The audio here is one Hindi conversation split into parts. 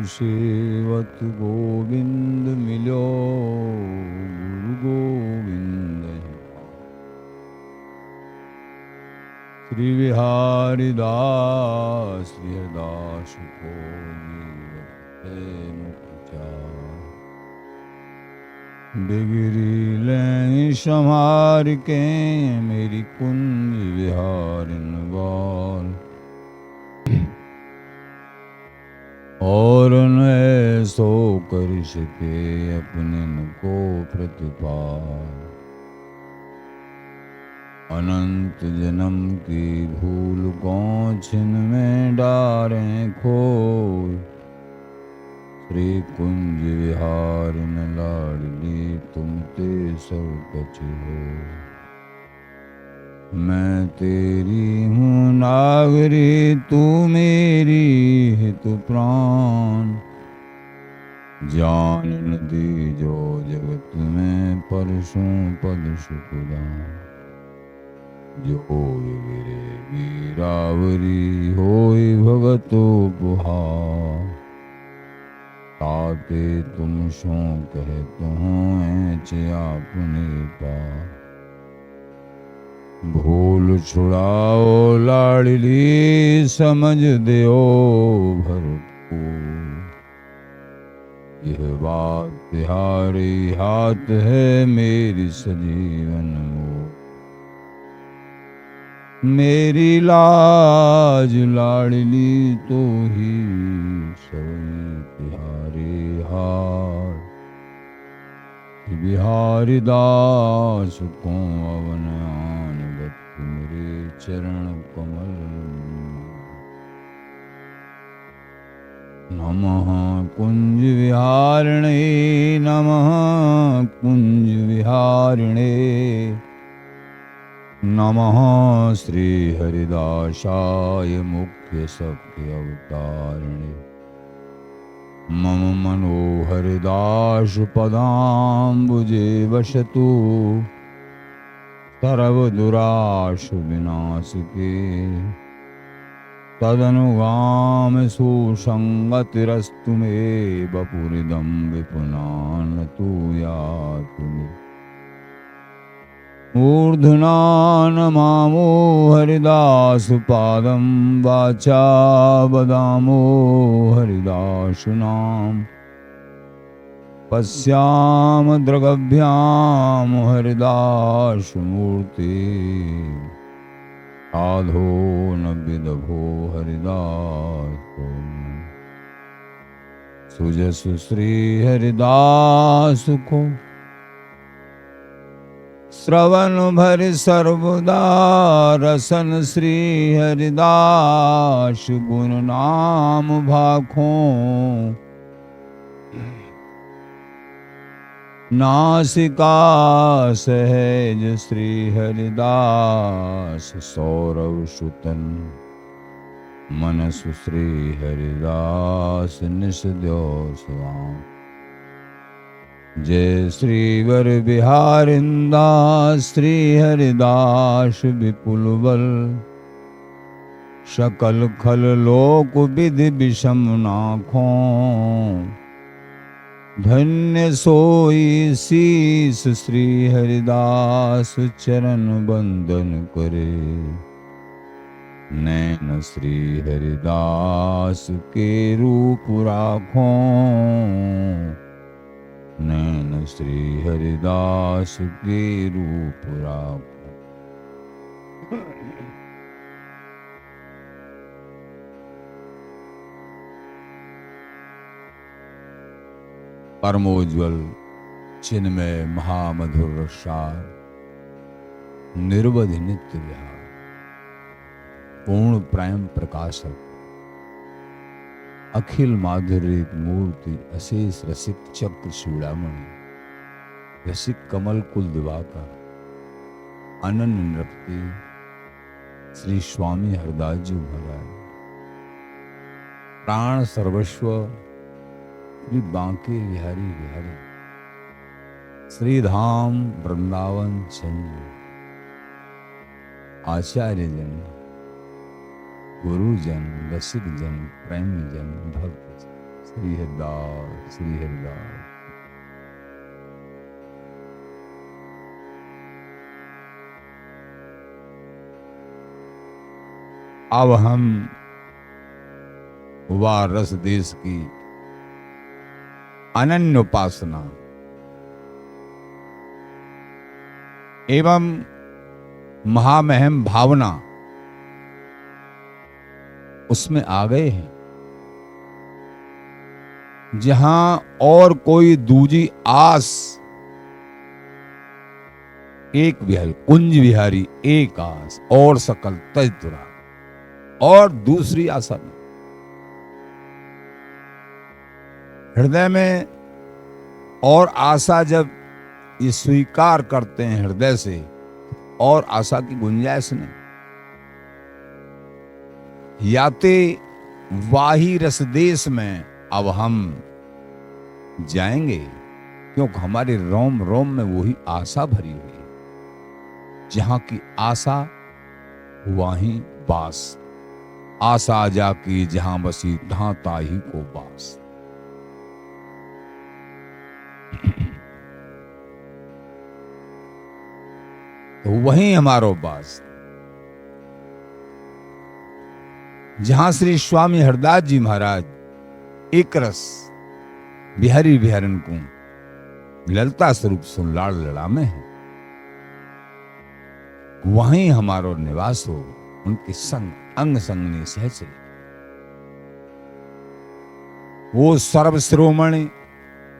सेवत गोविंद मिलो गुरु गोविंद। श्री बिहारी दास श्री हरदास को बिगड़ी लें संहार के मेरी कुंज विहारिन बाल। और न सो कर सके अपने को प्रतिपाल। अनंत जन्म की भूल को छिन में डारें खोए। श्री कुंज विहारिन लाडली तुम ते सब कछ हो। मैं तेरी हूँ नागरी तू मेरी हित प्राण। जान न दी जो जगत में परसों पद सुखदान। जो गिरे वीरावरी होई भगतो बुहार। ताते तुम सो कहते हो ऐच आपने पा। भूल छुड़ाओ लाडली समझ देओ भरपूर। यह बात तिहारे हाथ है मेरी सजीवन मोह। मेरी लाज लाडली तो ही सवई तिहारे हाथ। बिहारी दास को अवन आन बत मेरे चरण कमल। नमः कुंज विहारिणे नमः कुंज विहारिणे। नमः श्री हरिदासाय मुख्य सख्य अवतारिणे। मम मनोहर दास पदाम्बुजे वसतु। सर्व दुराश विनाश के तदनुगाम सुसंगतिरस्तु मे। बपुरिदं विपुनान तू यातु मे। मूर्धना नमामो हरिदास पादं वाचा वदामो हरिदास नाम। पश्याम दृगभ्याम हरिदास मूर्ति। साधो न विदभो हरिदास। सुजसु श्री हरिदास को श्रवण भरि सर्वदा रसन। श्री हरिदास गुण नाम भाखों। नासिका सहज श्री हरिदास सौरव सुतन। मनसु श्री हरिदास निस द्यो स्वाम। जय श्री वर बिहारिंदास श्री हरिदास विपुल बल। सकल खल लोक विधि विषम नाखों। धन्य सोई शीस श्री हरिदास चरण बंदन करे। नैन श्री हरिदास के रूप राखों। नैन श्री हरिदास के रूप राखों। परमोज्वल चिन्मय महामधुर रसार निर्वधि नित्य विहार। पूर्ण प्रेम प्रकाशक अखिल माधुर्य मूर्ति। अशेष रसिक चक्र चूड़ामणि। रसिक कमल कुल दिवाकर। अनन्य नृपति श्री स्वामी हरदास जी महाराज। प्राण सर्वस्व श्री बांके बिहारी बिहारी। श्री धाम वृंदावन चंद्र। आचार्य जन गुरुजन रसिक जन प्रेमी जन भक्त श्री हरिदास, श्री हरिदास। अब हम वह रस देश की अनन्य उपासना एवं महामहिम भावना उसमें आ गए हैं, जहां और कोई दूजी आस, एक विहल कुंज विहारी एक आस और सकल तज दुरा, और दूसरी आशा नहीं। हृदय में और आशा जब ये स्वीकार करते हैं हृदय से, और आशा की गुंजाइश नहीं। याते वाही रस देश में अब हम जाएंगे, क्योंकि हमारे रोम रोम में वही आशा भरी हुई है। जहां की आशा वहीं बास, आशा जाकी जहां बसी ढांता ही को बास। तो वहीं हमारो बास, जहां श्री स्वामी हरदास जी महाराज एक रस बिहारी बिहारन को ललता स्वरूप सुनलाड़ लड़ा में है, वहीं हमारो निवास हो। उनके संग अंग संग ने सहचरे, वो सर्व श्रोमणि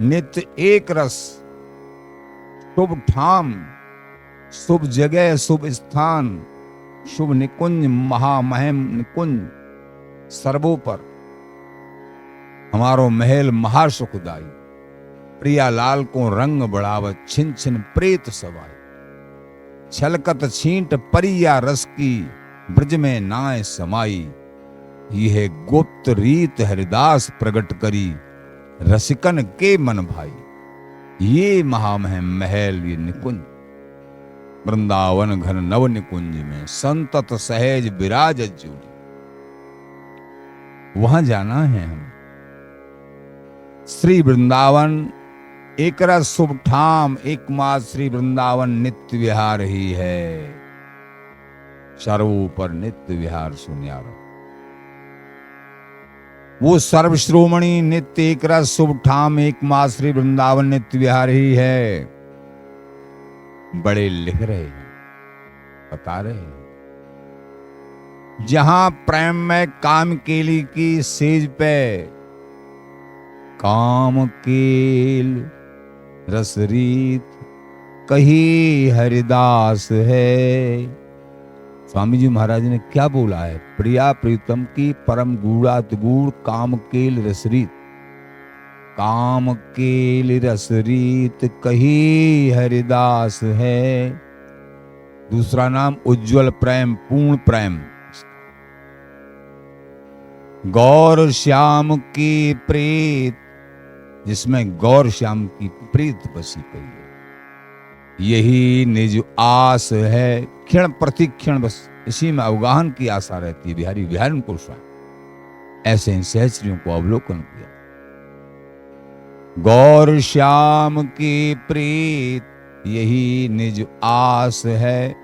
नित्य एक रस, शुभ ठाम शुभ जगह शुभ स्थान, शुभ निकुंज महामहिम निकुंज सर्वोपर हमारो महल महासुखदाई। प्रिया लाल को रंग बढ़ावत छिन छिन प्रेत सवाई, छलकत छींट परिया रस की ब्रज में नाय समाई। यह गुप्त रीत हरिदास प्रगट करी, रसिकन के मन भाई। ये महामहिम महल ये निकुंज, वृंदावन घन नव निकुंज में संतत सहज विराज जोड़ी। वहां जाना है हम। श्री वृंदावन एक रस शुभ ठाम, एकमात्र श्री वृंदावन नित्य विहार ही है। सर्वों पर नित्य विहार सुनियारो, वो सर्व श्रोमणी नित्य एक रस शुभ ठाम, एकमात्र श्री वृंदावन नित्य विहार ही है। बड़े लिख रहे हैं, बता रहे हैं, जहां प्रेम में काम केली की सेज पे काम केल रसरीत कही हरिदास है। स्वामी जी महाराज ने क्या बोला है? प्रिया प्रीतम की परम गूढ़ात गूढ़ काम केल रसरीत, काम केल रसरीत कही हरिदास है। दूसरा नाम उज्जवल प्रेम, पूर्ण प्रेम। गौर श्याम की प्रीत, जिसमें गौर श्याम की प्रीत बसी पई है, यही निज आस है। क्षण प्रति क्षण बस इसी में अवगाहन की आशा रहती है। बिहारी बिहारन को ऐसे इन सहचरियों को अवलोकन किया। गौर श्याम की प्रीत यही निज आस है,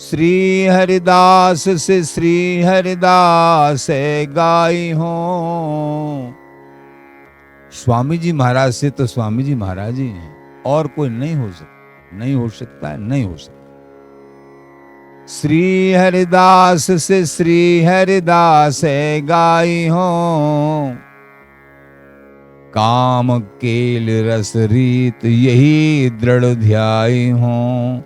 श्री हरिदास से श्री हरिदास गाई हो। स्वामी जी महाराज से तो स्वामी जी महाराज ही हैं, और कोई नहीं हो सकता, नहीं हो सकता है, नहीं हो सकता। श्री हरिदास से श्री हरिदास गाई हो, काम केल रस रीत यही दृढ़ ध्याई हो।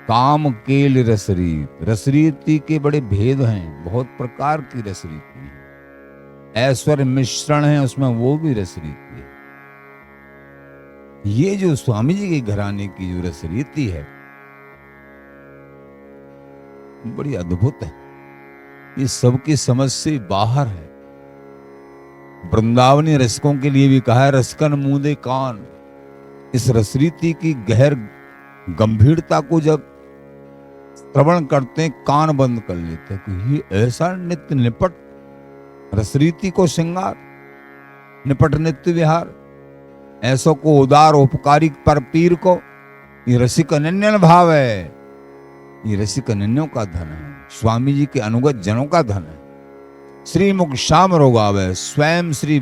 काम केल रसरीत, रसरीति के बड़े भेद हैं, बहुत प्रकार की रसरीति है। ऐश्वर्य मिश्रण है उसमें, वो भी रसरीति है। ये जो स्वामी जी के घराने की जो रसरीति है, बड़ी अद्भुत है। ये सबकी समझ से बाहर है। वृंदावनी रसिकों के लिए भी कहा है, रसकन मूंदे कान। इस रसरीति की गहर गंभीरता को जब श्रवण करते हैं, कान बंद कर लेते हैं कि ये ऐसा नित्य निपट रसरीति को श्रृंगार, निपट नित्य विहार, ऐसो को उदार उपकारी पर पीर को, ये रसिक अनन्य भाव है, ये रसिक अनन्यों का धन है, स्वामी जी के अनुगत जनों का धन है। श्री मुख श्याम रोगावे, स्वयं श्री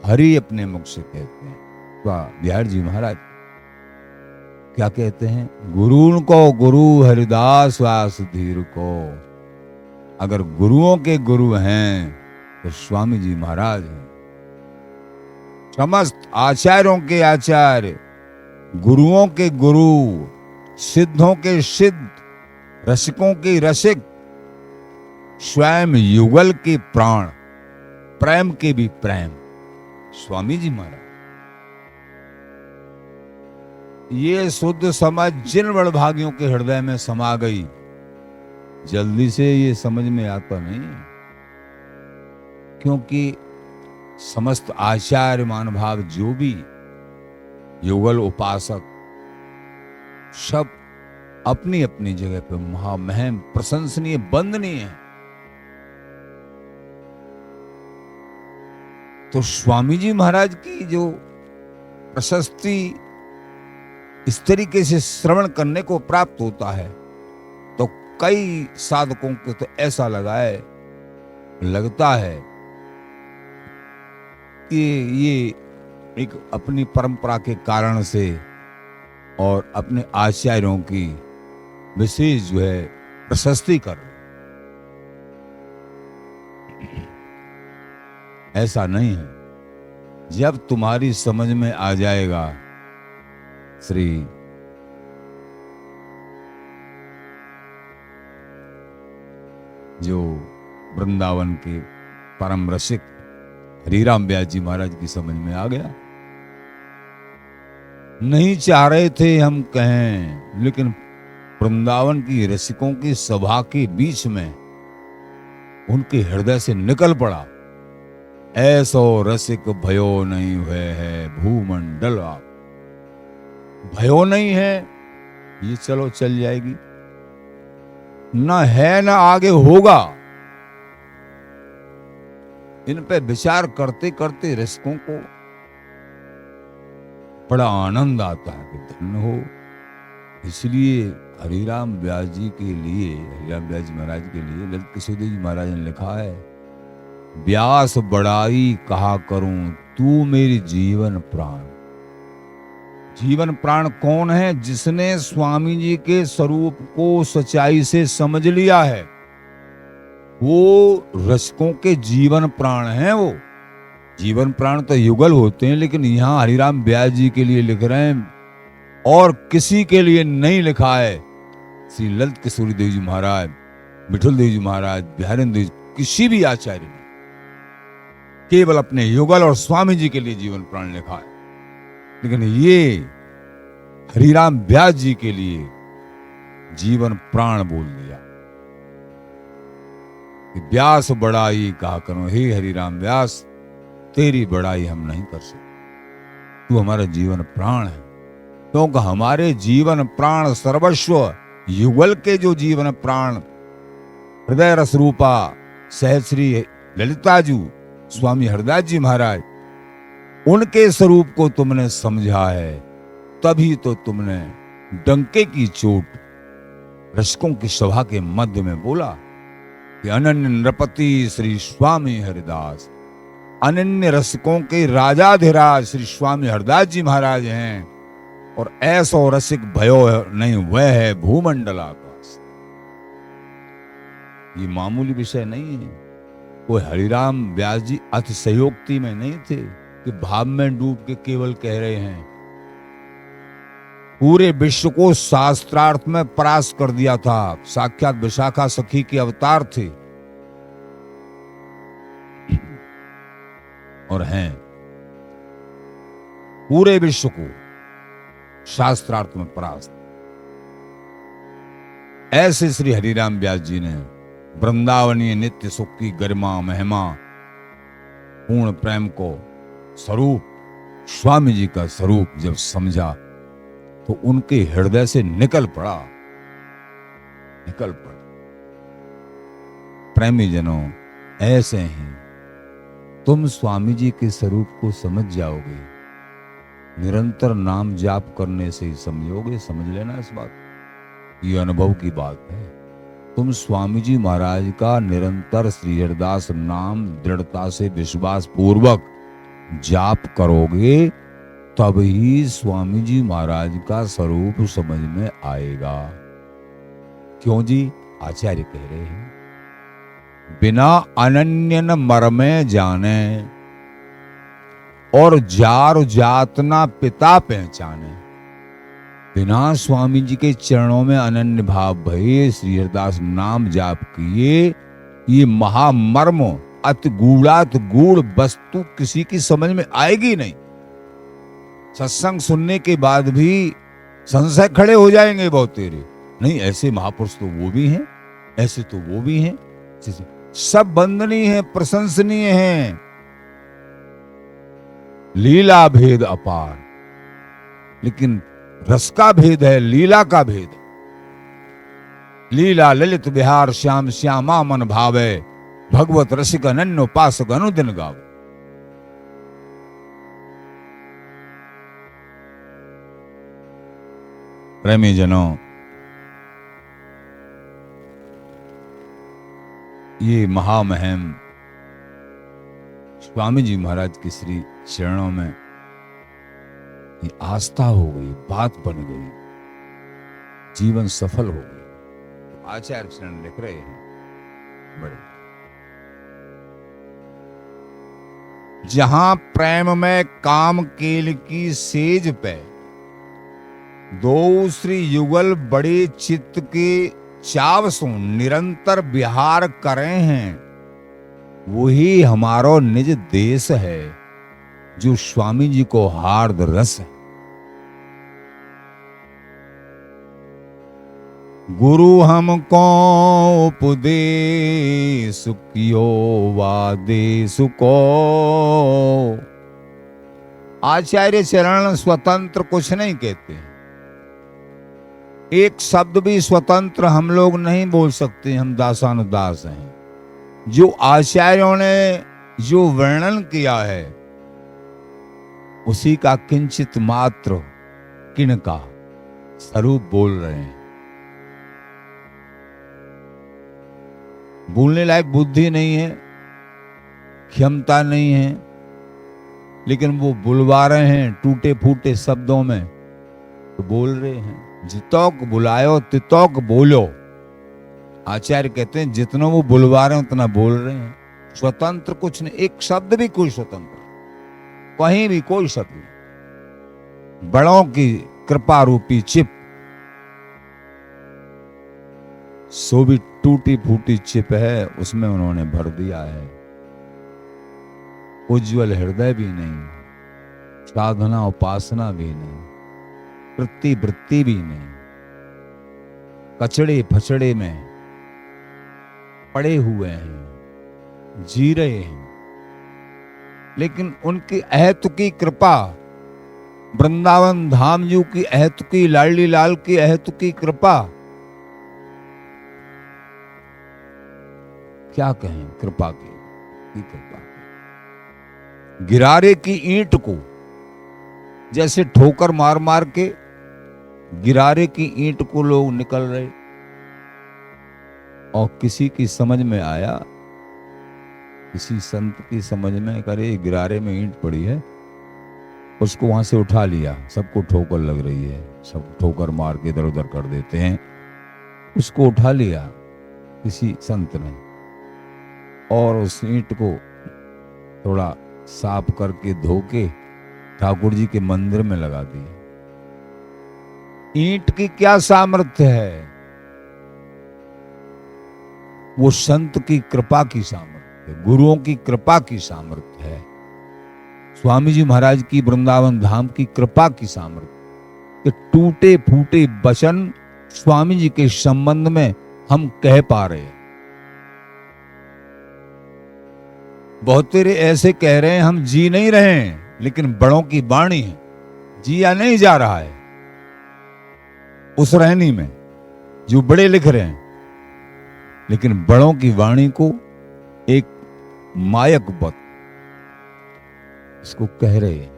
हरि अपने मुख से कहते हैं। वाह बिहार जी महाराज क्या कहते हैं, गुरु को गुरु हरिदास वास धीर को। अगर गुरुओं के गुरु हैं तो स्वामी जी महाराज हैं। समस्त आचार्यों के आचार्य, गुरुओं के गुरु, सिद्धों के सिद्ध, रसिकों के रसिक, स्वयं युगल के प्राण, प्रेम के भी प्रेम, स्वामी जी महाराज। ये शुद्ध समझ जिन बड़भागियों के हृदय में समा गई, जल्दी से ये समझ में आता नहीं है, क्योंकि समस्त आचार्य महानुभाव जो भी युगल उपासक सब अपनी अपनी जगह पे महामहिम प्रशंसनीय वंदनीय है। तो स्वामी जी महाराज की जो प्रशस्ति इस तरीके से श्रवण करने को प्राप्त होता है, तो कई साधकों को तो ऐसा लगता है कि ये एक अपनी परंपरा के कारण से और अपने आचार्यों की विशेष जो है प्रशस्ति कर रहे। ऐसा नहीं है। जब तुम्हारी समझ में आ जाएगा श्री जो वृंदावन के परम रसिक हरिराम व्यास जी महाराज की समझ में आ गया। नहीं चाह रहे थे हम कहें, लेकिन वृंदावन की रसिकों की सभा के बीच में उनके हृदय से निकल पड़ा, ऐसो रसिक भयो नहीं हुए है भूमंडल। आप भयो नहीं है, ये चलो चल जाएगी, न है न आगे होगा। इन पे विचार करते करते रसिकों को बड़ा आनंद आता है कि धन्य हो। इसलिए हरिराम व्यास जी के लिए, हरिराम व्यास जी महाराज के लिए ललित किशोर जी महाराज ने लिखा है, व्यास बड़ाई कहा करूं तू मेरी जीवन प्राण। जीवन प्राण कौन है? जिसने स्वामी जी के स्वरूप को सच्चाई से समझ लिया है, वो रसिकों के जीवन प्राण हैं। वो जीवन प्राण तो युगल होते हैं, लेकिन यहां हरिराम व्यास जी के लिए लिख रहे हैं, और किसी के लिए नहीं लिखा है। श्री ललित किशोरी देव जी महाराज, विठल देव जी महाराज, बिहारेंद्र देव, किसी भी आचार्य ने केवल अपने युगल और स्वामी जी के लिए जीवन प्राण लिखा है, लेकिन ये हरिराम व्यास जी के लिए जीवन प्राण बोल दिया। व्यास बड़ाई कहा करो, हे हरिराम व्यास तेरी बड़ाई हम नहीं कर सकते, तू हमारा जीवन प्राण है। क्योंकि हमारे जीवन प्राण सर्वस्व युगल के जो जीवन प्राण हृदय रस रूपा सहश्री ललिताजू स्वामी हरदास जी महाराज, उनके स्वरूप को तुमने समझा है, तभी तो तुमने डंके की चोट रसिकों की सभा के मध्य में बोला कि अनन्य नृपति श्री स्वामी हरिदास। अनन्य रसिकों के राजाधिराज श्री स्वामी हरदास जी महाराज हैं, और ऐसो रसिक भयो नहीं वह है भूमंडल आकाश। ये मामूली विषय नहीं है। कोई हरिराम व्यास जी अतिशयोक्ति में नहीं थे कि भाव में डूब के केवल कह रहे हैं। पूरे विश्व को शास्त्रार्थ में परास्त कर दिया था। साक्षात विशाखा सखी के अवतार थे और हैं। पूरे विश्व को शास्त्रार्थ में परास्त। ऐसे श्री हरिराम व्यास जी ने वृंदावनीय नित्य सुख की गरिमा महिमा पूर्ण प्रेम को स्वरूप स्वामी जी का स्वरूप जब समझा, तो उनके हृदय से निकल पड़ा। निकल पड़े। प्रेमी जनों, ऐसे ही तुम स्वामी जी के स्वरूप को समझ जाओगे। निरंतर नाम जाप करने से ही समझोगे। समझ लेना इस बात, ये अनुभव की बात है। तुम स्वामी जी महाराज का निरंतर श्री हरिदास नाम दृढ़ता से विश्वास पूर्वक जाप करोगे, तभी स्वामी जी महाराज का स्वरूप समझ में आएगा। क्यों जी? आचार्य कह रहे हैं, बिना अनन्य न मर्मे जाने और जार जात ना पिता पहचाने। बिना स्वामी जी के चरणों में अनन्य भाव भये श्री हरिदास नाम जाप किए, ये महामर्म अति गूढ़ात गूढ़ वस्तु किसी की समझ में आएगी नहीं। सत्संग सुनने के बाद भी संशय खड़े हो जाएंगे बहुत तेरे। नहीं, ऐसे महापुरुष तो वो भी हैं, ऐसे तो वो भी हैं। सब वंदनीय है, प्रशंसनीय है। लीला भेद अपार, लेकिन रस का भेद है, लीला का भेद। लीला ललित विहार श्याम श्यामा मन भावे, भगवत रसिक अनन्य उपासक अनुदिन गावे। प्रेमी जनों, ये महामहिम स्वामी जी महाराज के श्री चरणों में ये आस्था हो गई, बात बन गई, जीवन सफल हो गई। आचार्य शरण लिख रहे हैं बड़े, जहां प्रेम में काम केल की सेज पे दो श्री युगल बड़े चित्त के चाव सो निरंतर विहार करे हैं, वही हमारो निज देश है, जो स्वामी जी को हार्द रस है। गुरु हमको उपदेश कियो वादेश को। आचार्य चरण स्वतंत्र कुछ नहीं कहते, एक शब्द भी स्वतंत्र हम लोग नहीं बोल सकते, हम दासानुदास हैं। जो आचार्यों ने जो वर्णन किया है, उसी का किंचित मात्र किण का स्वरूप बोल रहे हैं। बोलने लायक बुद्धि नहीं है, क्षमता नहीं है, लेकिन वो बुलवा रहे हैं टूटे फूटे शब्दों में, तो बोल रहे हैं। जितोक बुलायो तितोक बोलो। आचार्य कहते हैं जितना वो बुलवा रहे हैं उतना बोल रहे हैं। स्वतंत्र कुछ नहीं, एक शब्द भी कोई स्वतंत्र, कहीं भी कोई शब्द नहीं। बड़ों की कृपा रूपी चिप, सो भी टूटी फूटी चिप है, उसमें उन्होंने भर दिया है। उज्जवल हृदय भी नहीं, साधना उपासना भी नहीं, वृत्ति वृत्ति भी नहीं, कचड़े फचड़े में पड़े हुए हैं, जी रहे हैं। लेकिन उनकी अहत की कृपा, वृंदावन धाम जी की अहत की, लाडली लाल की अहत की कृपा, क्या कहें कृपा की कृपा। गिरारे की ईंट को जैसे ठोकर मार मार के गिरारे की ईंट को लोग निकल रहे, और किसी की समझ में आया, किसी संत की समझ में, करे गिरारे में ईंट पड़ी है, उसको वहां से उठा लिया। सबको ठोकर लग रही है, सब ठोकर मार के इधर उधर कर देते हैं। उसको उठा लिया किसी संत ने, और उस ईंट को थोड़ा साफ करके धो के ठाकुर जी के मंदिर में लगा दिया। ईंट की क्या सामर्थ्य है? वो संत की कृपा की सामर्थ्य, गुरुओं की कृपा की सामर्थ्य है, स्वामी जी महाराज की वृंदावन धाम की कृपा की सामर्थ्य। कि टूटे फूटे वचन स्वामी जी के संबंध में हम कह पा रहे हैं। बहुत तेरे ऐसे कह रहे हैं हम जी नहीं रहे हैं, लेकिन बड़ों की वाणी है, जिया नहीं जा रहा है उस रहनी में। जो बड़े लिख रहे हैं लेकिन बड़ों की वाणी को एक मायक बत इसको कह रहे हैं।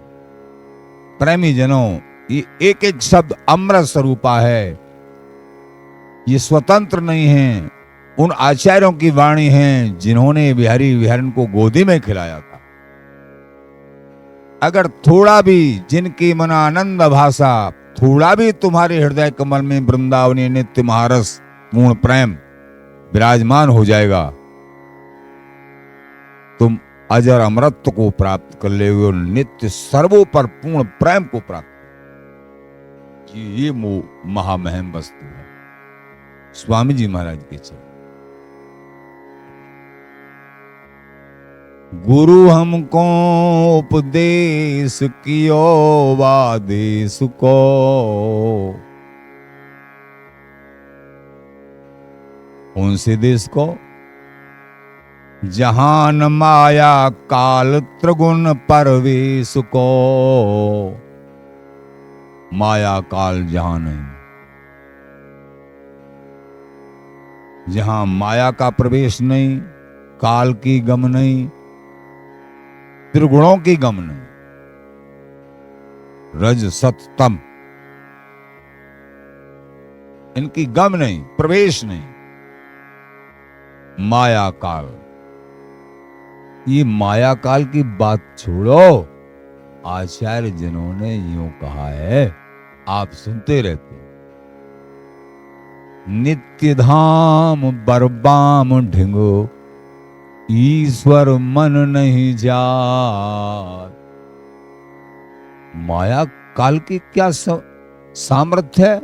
प्रेमी जनों, ये एक एक शब्द अमृत स्वरूपा है, ये स्वतंत्र नहीं है। उन आचार्यों की वाणी है जिन्होंने बिहारी विहारन को गोदी में खिलाया था। अगर थोड़ा भी जिनकी मनानंद भाषा, थोड़ा भी तुम्हारे हृदय कमल में वृंदावनी नित्य महारस पूर्ण प्रेम विराजमान हो जाएगा, तुम अजर अमृत को प्राप्त कर लेगे और नित्य सर्वोपर पूर्ण प्रेम को प्राप्त। ये महामहिम वस्तु है। स्वामी जी महाराज के चरण। गुरु हमको उपदेश कियो वादेश को, कौन से देश को? जहान माया काल त्रिगुण परवेश को। माया काल जहां नहीं, जहां माया का प्रवेश नहीं, काल की गम नहीं, त्रिगुणों की गम नहीं, रज सत तम इनकी गम नहीं, प्रवेश नहीं। माया काल, ये माया काल की बात छोड़ो, आचार्य जनों ने यूं कहा है, आप सुनते रहते। नित्य धाम बरबाम ढिंगो, ईश्वर मन नहीं जात। माया काल की क्या सामर्थ्य है?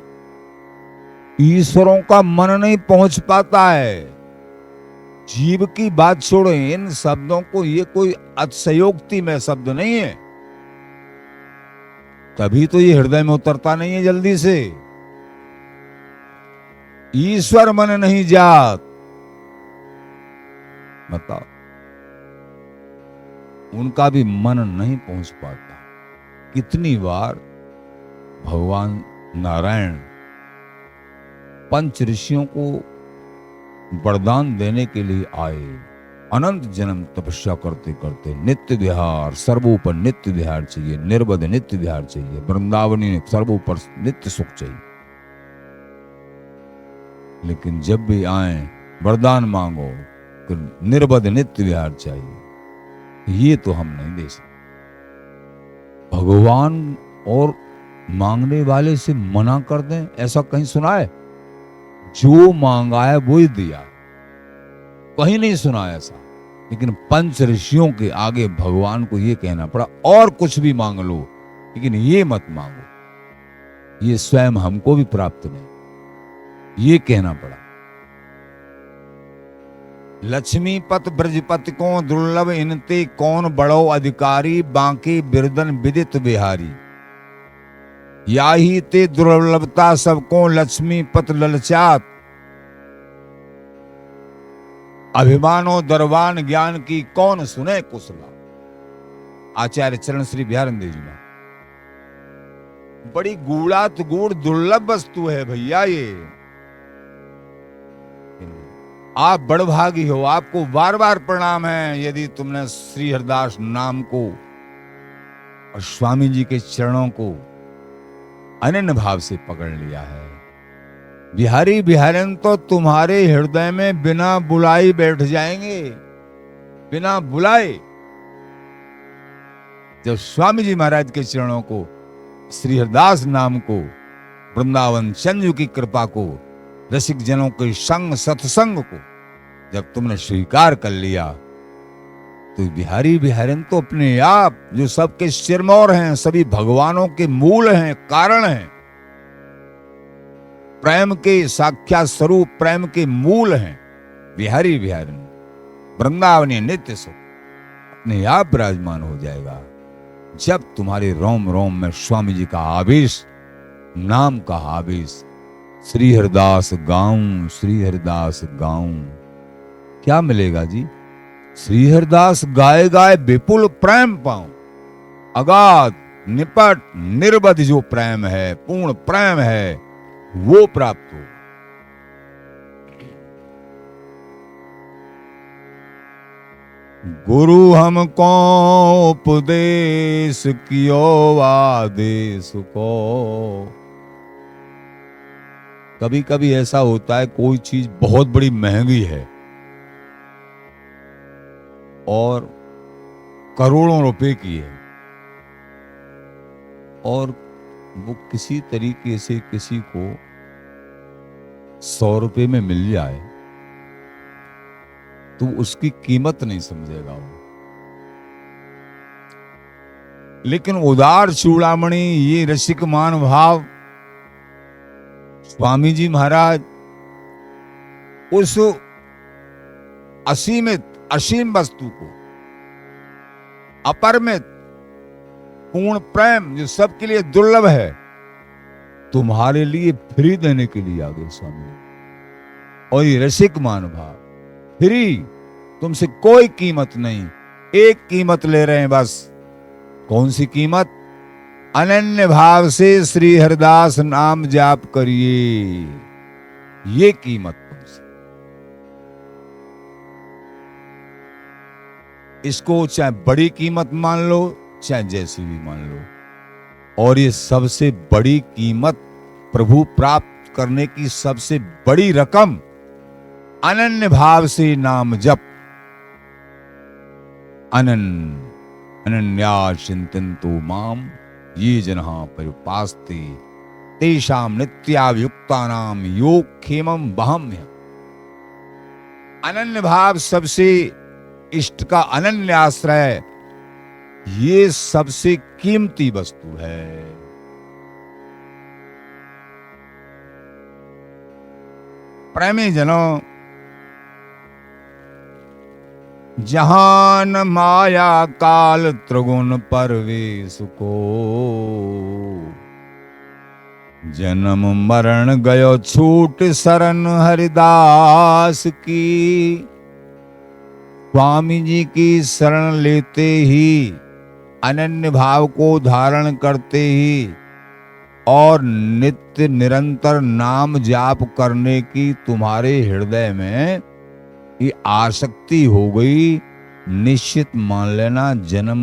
ईश्वरों का मन नहीं पहुंच पाता है। जीव की बात छोड़ो, इन शब्दों को, ये कोई अतिशयोक्ति में शब्द नहीं है, तभी तो ये हृदय में उतरता नहीं है जल्दी से। ईश्वर मन नहीं जात, बताओ, उनका भी मन नहीं पहुंच पाता। कितनी बार भगवान नारायण पंच ऋषियों को वरदान देने के लिए आए। अनंत जन्म तपस्या करते करते नित्य विहार, सर्वोपर नित्य विहार चाहिए, निर्बध नित्य विहार चाहिए, वृंदावनी सर्वोपर नित्य सुख चाहिए। लेकिन जब भी आए वरदान मांगो कि निर्बध नित्य विहार चाहिए, ये तो हम नहीं दे सकते। भगवान और मांगने वाले से मना कर दें, ऐसा कहीं सुना है? जो मांगा है वो ही दिया, कहीं नहीं सुना ऐसा। लेकिन पंच ऋषियों के आगे भगवान को ये कहना पड़ा, और कुछ भी मांग लो लेकिन ये मत मांगो, ये स्वयं हमको भी प्राप्त नहीं, ये कहना पड़ा। लक्ष्मीपत ब्रजपति को दुर्लभ इनते कौन बड़ो अधिकारी, बांके बिरदन विदित बिहारी। या ही ते दुर्लभता सबको लक्ष्मीपत ललचात, अभिमानो दरवान ज्ञान की कौन सुने कुशला। आचार्य चरण श्री बिहारंद जी में बड़ी गूढ़ात गूढ़ दुर्लभ वस्तु है भैया ये। आप बड़भागी हो, आपको बार बार प्रणाम है यदि तुमने श्री हरिदास नाम को और स्वामी जी के चरणों को अनन्य भाव से पकड़ लिया है। बिहारी बिहारन तो तुम्हारे हृदय में बिना बुलाए बैठ जाएंगे, बिना बुलाए। जब स्वामी जी महाराज के चरणों को, श्री हरिदास नाम को, वृंदावन चंद्र की कृपा को, रसिक जनों के संग सत्संग को जब तुमने स्वीकार कर लिया, तो बिहारी बिहारन तो अपने आप, जो सबके सिरमौर हैं, सभी भगवानों के मूल हैं, कारण हैं, प्रेम के साक्षात स्वरूप, प्रेम के मूल हैं बिहारी बिहारन, वृंदावनी नित्य सुख अपने आप विराजमान हो जाएगा। जब तुम्हारे रोम रोम में स्वामी जी का आवेश, नाम का आवेश, श्री हरिदास गाऊं, श्री हरिदास गाऊं, क्या मिलेगा जी? श्री हरिदास गाए गाए विपुल प्रेम पाऊं, अगाध निपट निर्बध जो प्रेम है, पूर्ण प्रेम है, वो प्राप्त हो। गुरु हमको उपदेश कियो आदेश को। कभी कभी ऐसा होता है कोई चीज बहुत बड़ी महंगी है और करोड़ों रुपए की है और वो किसी तरीके से किसी को 100 रुपए में मिल जाए तो उसकी कीमत नहीं समझेगा वो। लेकिन उदार चूड़ामणि, ये रसिक मान भाव स्वामी जी महाराज उस असीमित असीम वस्तु को, अपरिमित पूर्ण प्रेम जो सबके लिए दुर्लभ है, तुम्हारे लिए फ्री देने के लिए आ गए स्वामी। और ये रसिक मान भाव फ्री, तुमसे कोई कीमत नहीं, एक कीमत ले रहे हैं बस। कौन सी कीमत? अनन्य भाव से श्री हरिदास नाम जाप करिए, ये कीमत तुमसे। इसको चाहे बड़ी कीमत मान लो चाहे जैसी भी मान लो। और ये सबसे बड़ी कीमत, प्रभु प्राप्त करने की सबसे बड़ी रकम, अनन्य भाव से नाम जप। अनन्या चिंतन्तो माम ये जन्हा परिपास्ते तेषाम नित्याभियुक्तानाम योग क्षेमम वहम्य। अनन्य भाव सबसे इष्ट का अनन्य आश्रय, ये सबसे कीमती वस्तु है। प्रेमी जनों, जहान माया काल त्रिगुण परवेश को, जन्म मरण गयो छूट शरण हरिदास की। स्वामी जी की शरण लेते ही, अनन्य भाव को धारण करते ही और नित्य निरंतर नाम जाप करने की तुम्हारे हृदय में ये आसक्ति हो गई, निश्चित मान लेना जन्म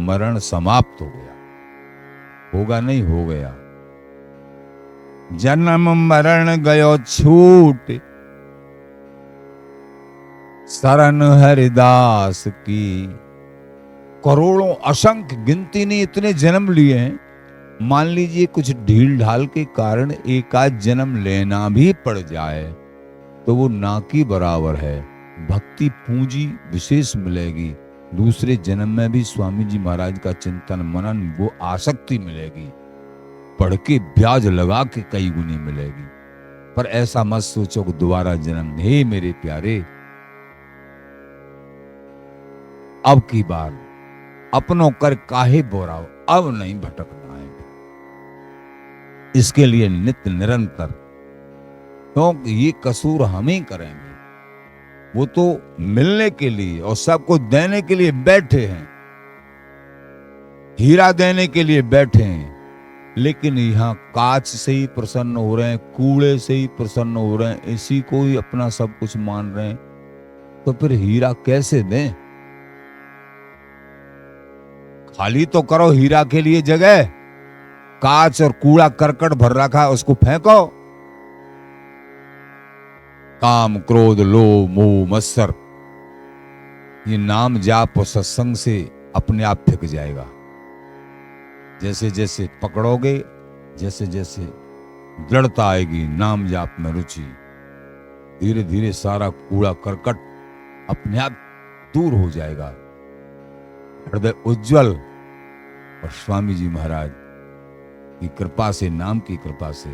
मरण समाप्त हो गया। होगा नहीं, हो गया। जन्म मरण गयो छूट शरण हरिदास की। करोड़ों असंख्य गिनती नहीं इतने जन्म लिए हैं। मान लीजिए कुछ ढील ढाल के कारण एक आध जन्म लेना भी पड़ जाए तो वो ना की बराबर है। भक्ति पूंजी विशेष मिलेगी। दूसरे जन्म में भी स्वामी जी महाराज का चिंतन मनन, वो आसक्ति मिलेगी, पढ़ के ब्याज लगा के कई गुनी मिलेगी। पर ऐसा मत सोचो कि दोबारा जन्म। हे मेरे प्यारे, अब की बार अपनों कर काहे बोराओ, अब नहीं भटकना है। इसके लिए नित्य निरंतर, क्योंकि ये कसूर हम ही करेंगे। वो तो मिलने के लिए और सबको देने के लिए बैठे हैं, हीरा देने के लिए बैठे हैं, लेकिन यहाँ कांच से ही प्रसन्न हो रहे हैं, कूड़े से ही प्रसन्न हो रहे हैं, इसी को ही अपना सब कुछ मान रहे हैं, तो फिर हीरा कैसे दें? खाली तो करो हीरा के लिए जगह, कांच और कूड़ा करकट भर रखा है उसको फेंको। काम क्रोध लोभ मोह मत्सर, ये नाम जाप और सत्संग से अपने आप फेंक जाएगा। जैसे जैसे पकड़ोगे, जैसे जैसे दृढ़ता आएगी, नाम जाप में रुचि, धीरे धीरे सारा कूड़ा करकट अपने आप दूर हो जाएगा। हृदय उज्जवल। और स्वामी जी महाराज की कृपा से, नाम की कृपा से,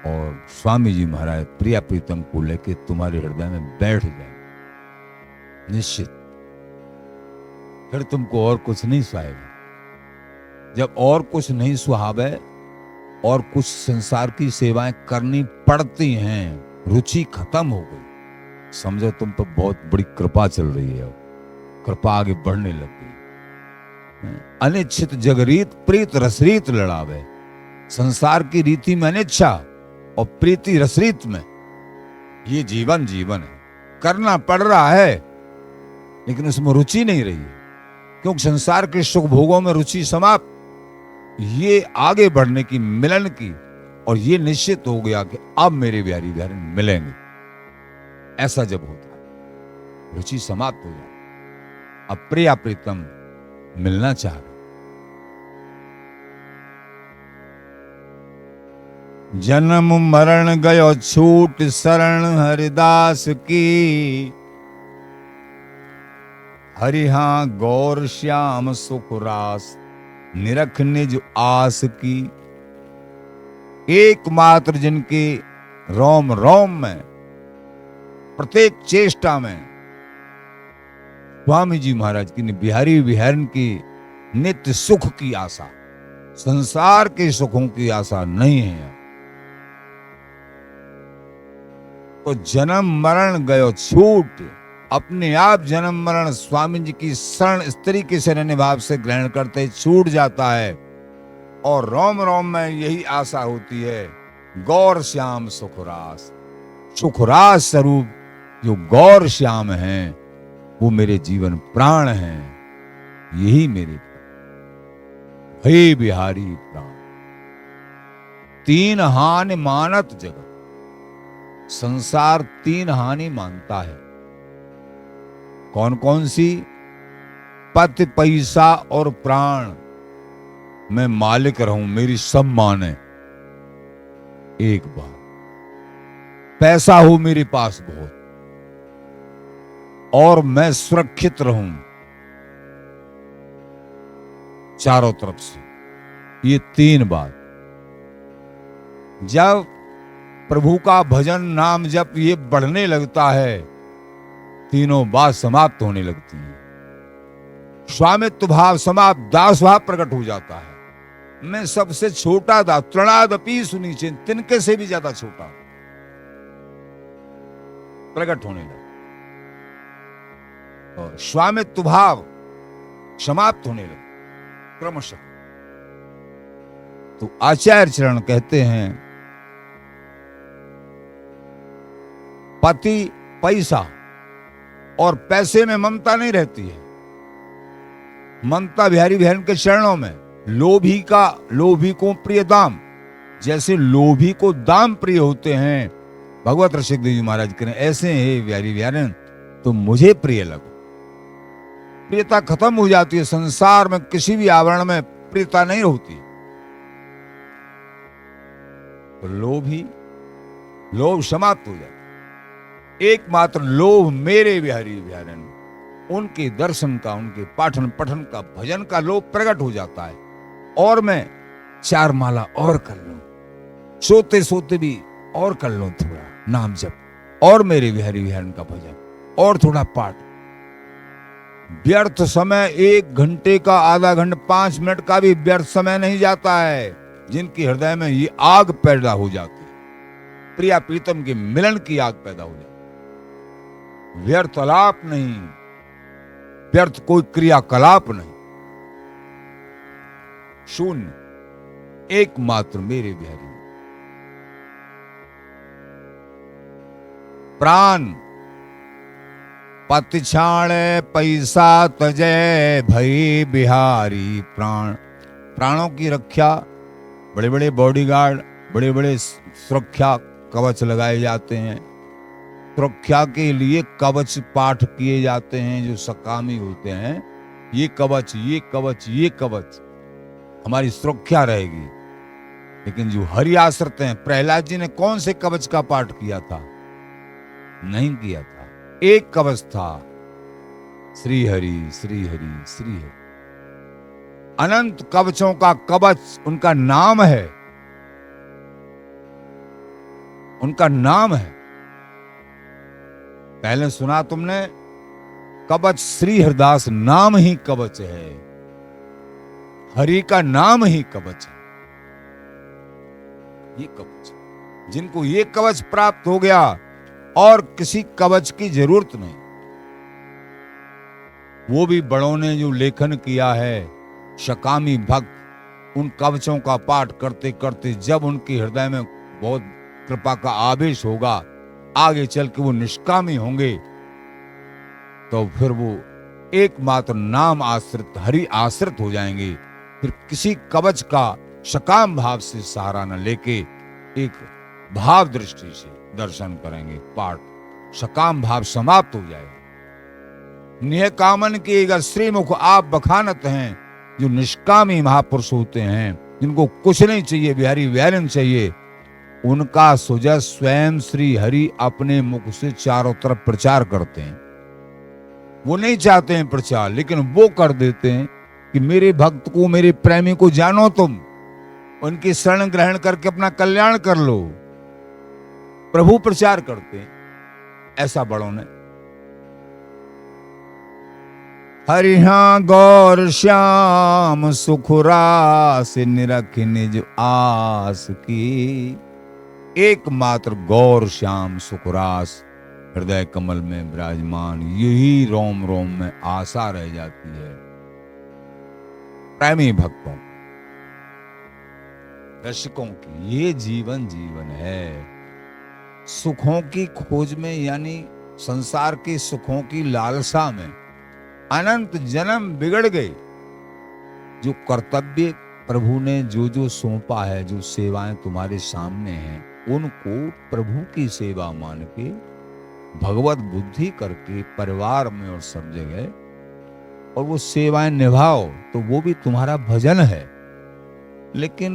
और स्वामी जी महाराज प्रिया प्रीतम को लेके तुम्हारे हृदय में बैठ जाए निश्चित, फिर तुमको और कुछ नहीं सुहाएगा। जब और कुछ नहीं सुहावे और कुछ संसार की सेवाएं करनी पड़ती हैं, रुचि खत्म हो गई, समझो तुम पर बहुत बड़ी कृपा चल रही है, कृपा आगे बढ़ने लग गई। अनिच्छित जगरीत प्रीत रसरीत लड़ावे। संसार की रीति में अनिच्छा और प्रीति रसरीत में, ये जीवन जीवन है, करना पड़ रहा है। लेकिन उसमें रुचि नहीं रही, क्योंकि संसार के सुख भोगों में रुचि समाप्त। ये आगे बढ़ने की, मिलन की, और ये निश्चित हो गया कि अब मेरे बिहारी बिहारी मिलेंगे। ऐसा जब होता है, रुचि समाप्त हो जाती, अब प्रिया प्रीतम मिलना चाह रहे। जन्म मरण गयो छूट शरण हरिदास की, हरिहा गौर श्याम सुख रास निरख निज आस की। एकमात्र जिनके रोम रोम में, प्रत्येक चेष्टा में स्वामी जी महाराज की बिहारी बिहारन की नित्य सुख की आशा, संसार के सुखों की आशा नहीं है। तो जन्म मरण गयो छूट, अपने आप जन्म मरण स्वामी जी की शरण इस तरीके से रहने भाव से ग्रहण करते छूट जाता है, और रोम रोम में यही आशा होती है, गौर श्याम सुखरास। सुखरास स्वरूप जो गौर श्याम हैं, वो मेरे जीवन प्राण हैं, यही मेरे हे बिहारी प्राण। तीन हानि मानत जगत, संसार तीन हानि मानता है। कौन कौन सी? पति पैसा और प्राण। मैं मालिक रहूं, मेरी सब माने। एक बार पैसा हो मेरे पास बहुत, और मैं सुरक्षित रहूं चारों तरफ से, ये तीन बात। जब प्रभु का भजन नाम जब ये बढ़ने लगता है, तीनों बात समाप्त होने लगती है। स्वामित्व भाव समाप्त, दास भाव प्रकट हो जाता है। मैं सबसे छोटा दास, तृणादपि सुनीचे, तिनके से भी ज्यादा छोटा प्रकट होने लगा, और स्वामित्व भाव समाप्त होने लगा क्रमशः। तो आचार्य चरण कहते हैं, पति पैसा और पैसे में ममता नहीं रहती है। ममता बिहारी बहन के चरणों में। लोभी को प्रिय दाम, जैसे लोभी को दाम प्रिय होते हैं, भगवत रसिक देव जी महाराज करें ऐसे है बिहारी बहन, तो मुझे प्रिय लगो। प्रियता खत्म हो जाती है संसार में, किसी भी आवरण में प्रियता नहीं होती। तो लोभ समाप्त हो जाता। एकमात्र लोभ मेरे बिहारी बिहारन, उनके दर्शन का, उनके पाठन पठन का, भजन का लोभ प्रकट हो जाता है। और मैं चार माला और कर लूं, सोते सोते भी और कर लूं थोड़ा नाम जप, और मेरे बिहारी बिहारन का भजन, और थोड़ा पाठ। व्यर्थ समय 1 घंटे का, आधा घंटा, 5 मिनट का भी व्यर्थ समय नहीं जाता है, जिनके हृदय में ये आग पैदा हो जाती है, प्रिया प्रीतम के मिलन की आग पैदा हो जाती है। व्यर्थ अलाप नहीं, व्यर्थ कोई क्रियाकलाप नहीं, शून्य। एकमात्र मेरे बिहारी प्राण। पति छाणे पैसा तजय, भई बिहारी प्राण। प्राणों की रक्षा, बड़े बड़े बॉडीगार्ड, बड़े बड़े सुरक्षा कवच लगाए जाते हैं। सुरक्षा के लिए कवच पाठ किए जाते हैं, जो सकामी होते हैं। ये कवच, ये कवच, ये कवच, हमारी सुरक्षा रहेगी। लेकिन जो हरि आश्रित हैं, प्रहलाद जी ने कौन से कवच का पाठ किया था? नहीं किया था। एक कवच था, श्री हरि श्री हरि श्री हरि। अनंत कवचों का कवच उनका नाम है, उनका नाम है। पहले सुना तुमने, कवच श्री हरिदास नाम ही कवच है, हरि का नाम ही कवच है। ये कवच, जिनको ये कवच प्राप्त हो गया, और किसी कवच की जरूरत नहीं। वो भी बड़ों ने जो लेखन किया है, शकामी भक्त उन कवचों का पाठ करते करते जब उनके हृदय में बहुत कृपा का आवेश होगा, आगे चल के वो निष्कामी होंगे, तो फिर वो एकमात्र नाम आश्रित हरि आश्रित हो जाएंगे, फिर किसी कवच का सकाम भाव से सहारा न लेके एक भाव दृष्टि से दर्शन करेंगे। पाठ सकाम भाव समाप्त हो जाएगा। निह कामन की अगर श्रीमुख आप बखानत हैं, जो निष्कामी महापुरुष होते हैं, जिनको कुछ नहीं चाहिए, बिहारी वैलन चाहिए, उनका सुजय स्वयं श्री हरि अपने मुख से चारों तरफ प्रचार करते हैं। वो नहीं चाहते हैं प्रचार, लेकिन वो कर देते हैं कि मेरे भक्त को, मेरे प्रेमी को जानो तुम, उनकी शरण ग्रहण करके अपना कल्याण कर लो। प्रभु प्रचार करते हैं। ऐसा बड़ों ने हरिहा गौर श्याम सुखरास निरख निज आस की। एकमात्र गौर श्याम सुखरास हृदय कमल में विराजमान, यही रोम रोम में आशा रह जाती है प्रेमी भक्तों, दर्शकों की। ये जीवन जीवन है सुखों की खोज में, यानी संसार के सुखों की लालसा में अनंत जन्म बिगड़ गए। जो कर्तव्य प्रभु ने जो जो सौंपा है, जो सेवाएं तुम्हारे सामने हैं, उनको प्रभु की सेवा मान के भगवत बुद्धि करके परिवार में और सब जगह, और वो सेवाएं निभाओ, तो वो भी तुम्हारा भजन है। लेकिन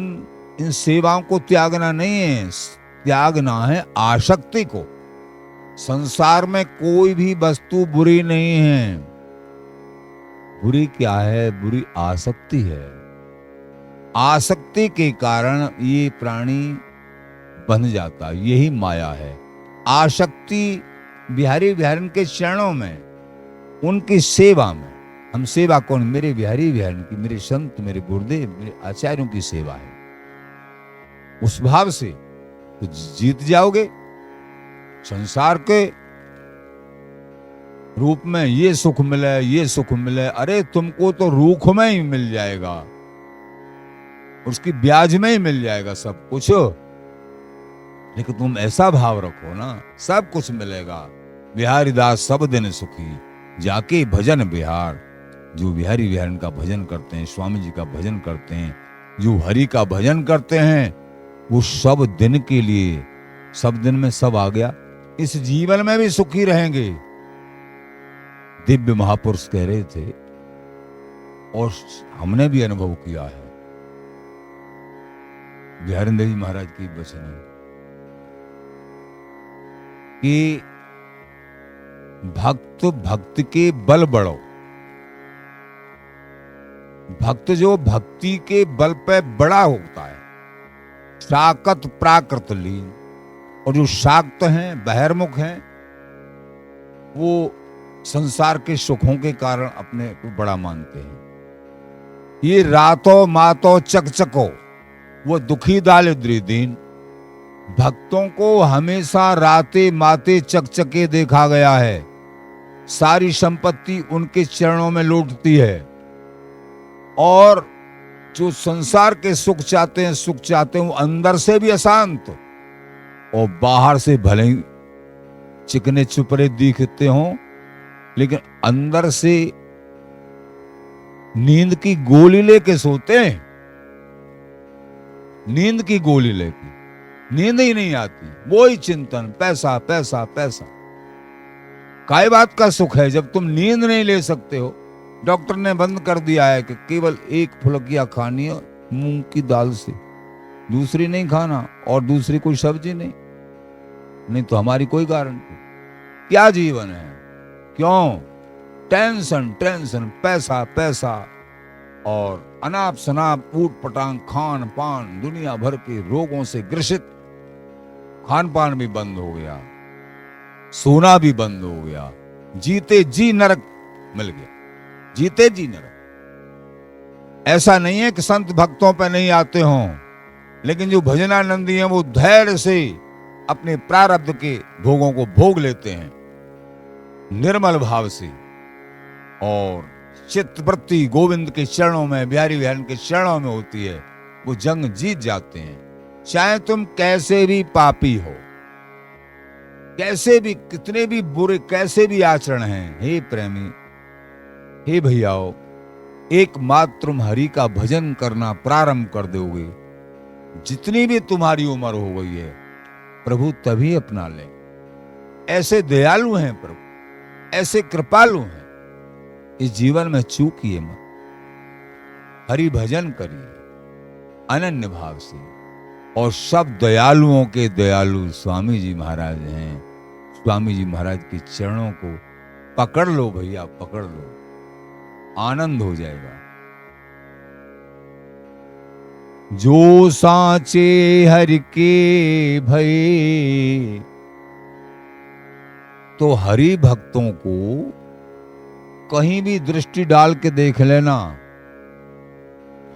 इन सेवाओं को त्यागना नहीं है, त्यागना है आसक्ति को। संसार में कोई भी वस्तु बुरी नहीं है। बुरी क्या है? बुरी आसक्ति है। आसक्ति के कारण ये प्राणी बंध जाता, यही माया है। आसक्ति बिहारी बिहारन के चरणों में, उनकी सेवा में। हम सेवा कौन? मेरे बिहारी बिहारन की, मेरे संत, मेरे गुरुदेव, मेरे आचार्यों की सेवा है। उस भाव से तो जीत जाओगे। संसार के रूप में ये सुख मिले, ये सुख मिले, अरे तुमको तो रूख में ही मिल जाएगा, उसकी ब्याज में ही मिल जाएगा सब कुछ। लेकिन तुम ऐसा भाव रखो ना, सब कुछ मिलेगा। बिहारी दास सब दिन सुखी, जाके भजन बिहार। जो बिहारी बिहारन का भजन करते हैं, स्वामी जी का भजन करते हैं, जो हरि का भजन करते हैं, वो सब दिन के लिए, सब दिन में सब आ गया, इस जीवन में भी सुखी रहेंगे। दिव्य महापुरुष कह रहे थे और हमने भी अनुभव किया है। बिहारी देवी महाराज की वचन है कि भक्त भक्त के बल बढ़ो। भक्त जो भक्ति के बल पे बड़ा होता है, शाकत प्राकृत लीन। और जो शाक्त हैं, बहिर्मुख हैं, वो संसार के सुखों के कारण अपने को बड़ा मानते हैं। ये रातों मातों चकचको, वो दुखी दारिद्र्य दीन। भक्तों को हमेशा राते माते चकचके देखा गया है। सारी संपत्ति उनके चरणों में लौटती है। और जो संसार के सुख चाहते हैं, सुख चाहते हैं, वो अंदर से भी अशांत और बाहर से भले ही चिकने चुपड़े दिखते हों, लेकिन अंदर से नींद की गोली लेके सोते हैं। नींद की गोली लेके नींद ही नहीं आती, वो ही चिंतन, पैसा पैसा पैसा। काय बात का सुख है जब तुम नींद नहीं ले सकते हो? डॉक्टर ने बंद कर दिया है कि केवल एक फुलकिया खानी है मूंग की दाल से, दूसरी नहीं खाना, और दूसरी कोई सब्जी नहीं तो हमारी कोई गारंटी। क्या जीवन है? क्यों? टेंशन टेंशन, पैसा पैसा, और अनाप शनाप ऊट पटांग खान पान, दुनिया भर के रोगों से ग्रसित। खान पान भी बंद हो गया, सोना भी बंद हो गया, जीते जी नरक मिल गया, जीते जी नरक। ऐसा नहीं है कि संत भक्तों पे नहीं आते हों, लेकिन जो भजनानंदी हैं वो धैर्य से अपने प्रारब्ध के भोगों को भोग लेते हैं निर्मल भाव से, और चित्त वृत्ति गोविंद के चरणों में, बिहारी बिहारन के चरणों में होती है। वो जंग जीत जाते हैं। चाहे तुम कैसे भी पापी हो, कैसे भी, कितने भी बुरे, कैसे भी आचरण हैं, हे प्रेमी, हे भैयाओ, एकमात्र तुम हरि का भजन करना प्रारंभ कर दोगे, जितनी भी तुम्हारी उम्र हो गई है, प्रभु तभी अपना ले। ऐसे दयालु हैं प्रभु, ऐसे कृपालु हैं। इस जीवन में चूकिए मत, हरि भजन करिए अनन्य भाव से। और सब दयालुओं के दयालु स्वामी जी महाराज हैं। स्वामी जी महाराज के चरणों को पकड़ लो भैया, पकड़ लो, आनंद हो जाएगा। जो साचे हरि के भय, तो हरि भक्तों को कहीं भी दृष्टि डाल के देख लेना।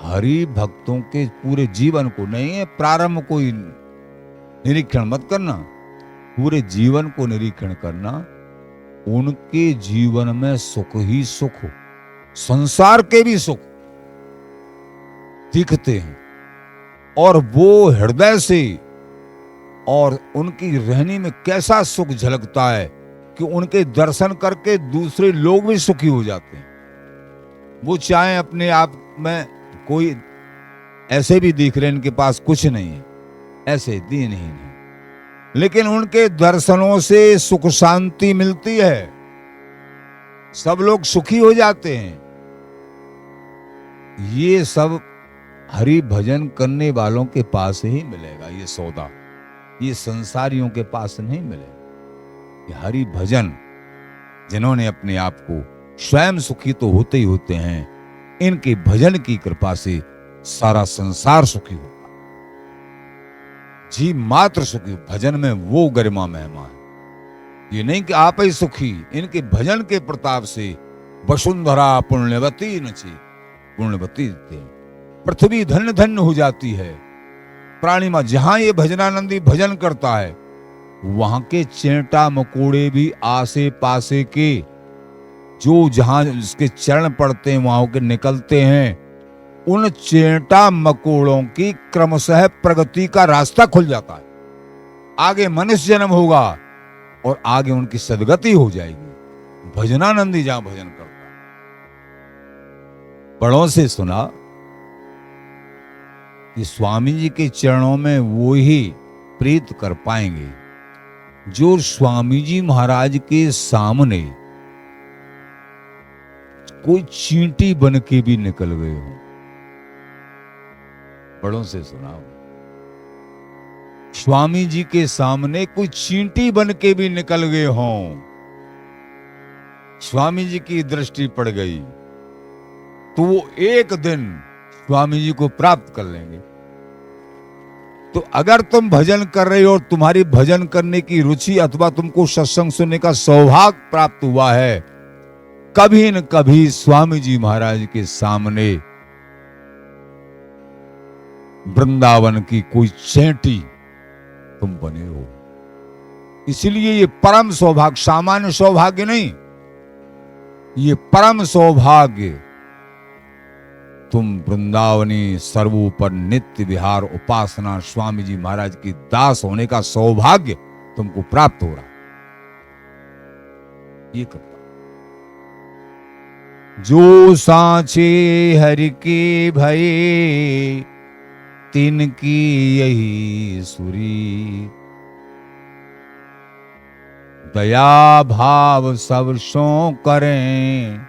हरि भक्तों के पूरे जीवन को नहीं है, प्रारंभ को निरीक्षण मत करना, पूरे जीवन को निरीक्षण करना। उनके जीवन में सुख ही सुख, संसार के भी सुख दिखते हैं, और वो हृदय से, और उनकी रहनी में कैसा सुख झलकता है कि उनके दर्शन करके दूसरे लोग भी सुखी हो जाते हैं। वो चाहे अपने आप में कोई ऐसे भी दिख रहे इनके पास कुछ नहीं है, ऐसे दीनहीन है, लेकिन उनके दर्शनों से सुख शांति मिलती है, सब लोग सुखी हो जाते हैं। ये सब हरि भजन करने वालों के पास ही मिलेगा ये सौदा, ये संसारियों के पास नहीं मिलेगा। ये हरि भजन, जिन्होंने अपने आप को स्वयं सुखी तो होते ही होते हैं, इनके भजन की कृपा से सारा संसार सुखी होगा, जीव मात्र सुखी। भजन में वो गरिमा महिमा है। ये नहीं कि आप ही सुखी, इनके भजन के प्रताप से वसुंधरा पुण्यवती नची, पुण्यवती पृथ्वी धन्य धन्य हो जाती है। प्राणिमा जहां ये भजनानंदी भजन करता है, वहां के चेंटा मकोड़े भी आसे पासे के, जो जहां उसके चरण पड़ते हैं वहां के निकलते हैं, उन चेंटा मकोड़ों की क्रमशः प्रगति का रास्ता खुल जाता है। आगे मनुष्य जन्म होगा और आगे उनकी सदगति हो जाएगी। भजनानंदी जहां भजन करता है, बड़ों से सुना कि स्वामी जी के चरणों में वो ही प्रीत कर पाएंगे जो स्वामी जी महाराज के सामने कोई चींटी बन के भी निकल गए हो। बड़ों से सुना, स्वामी जी के सामने कोई चींटी बन के भी निकल गए हों, स्वामी जी की दृष्टि पड़ गई तो वो एक दिन स्वामी जी को प्राप्त कर लेंगे। तो अगर तुम भजन कर रहे हो और तुम्हारी भजन करने की रुचि अथवा तुमको सत्संग सुनने का सौभाग्य प्राप्त हुआ है, कभी न कभी स्वामी जी महाराज के सामने वृंदावन की कोई चेंटी तुम बने हो। इसलिए ये परम सौभाग्य, सामान्य सौभाग्य नहीं, ये परम सौभाग्य, तुम वृंदावनी सर्वोपर नित्य विहार उपासना स्वामी जी महाराज की दास होने का सौभाग्य तुमको प्राप्त हो रहा। ये करता जो सांचे हरि के भये, तिनकी यही सुरी, दया भाव सब सो करें,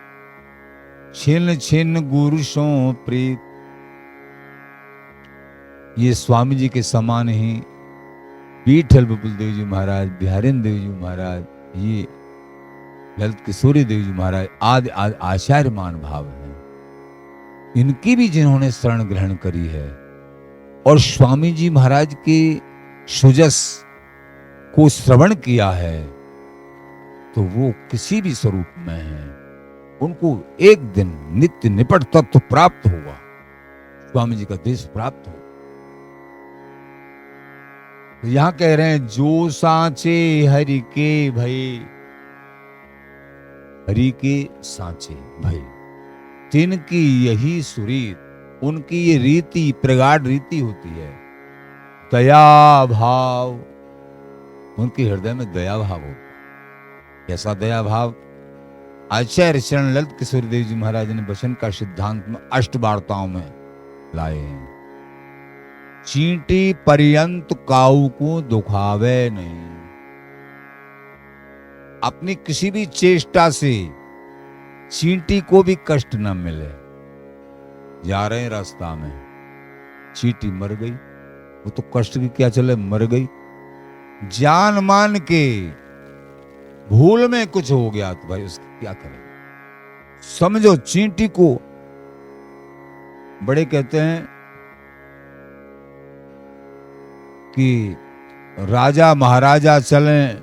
छिन छिन गुरु सो प्रीत। ये स्वामी जी के समान ही विठल बबुल देव जी महाराज, बिहारिन देव जी महाराज, ये ललित किशोरी देव जी महाराज आदि आचार्यमान भाव हैं। इनकी भी जिन्होंने शरण ग्रहण करी है और स्वामी जी महाराज के सुजस को श्रवण किया है, तो वो किसी भी स्वरूप में है, उनको एक दिन नित्य निपट तत्व प्राप्त होगा, स्वामी जी का देश प्राप्त होगा। तो यहां कह रहे हैं जो सांचे हरि के भय, हरि के सांचे भय, तिनकी यही सुरीत, उनकी ये रीति प्रगाढ़ रीति होती है। दया भाव, उनके हृदय में दया भाव होता है। कैसा दया भाव? आचार्य चरण ललित किशोर देव जी महाराज ने वचन का सिद्धांत में अष्ट वार्ताओं में लाए हैं। चींटी पर्यंत काऊ को दुखावे नहीं। अपनी किसी भी चेष्टा से चींटी को भी कष्ट न मिले। जा रहे हैं रास्ता में, चींटी मर गई, वो तो कष्ट की क्या चले, मर गई। जान मान के भूल में कुछ हो गया तो भाई उसका क्या करें। समझो चींटी को बड़े कहते हैं कि राजा महाराजा चलें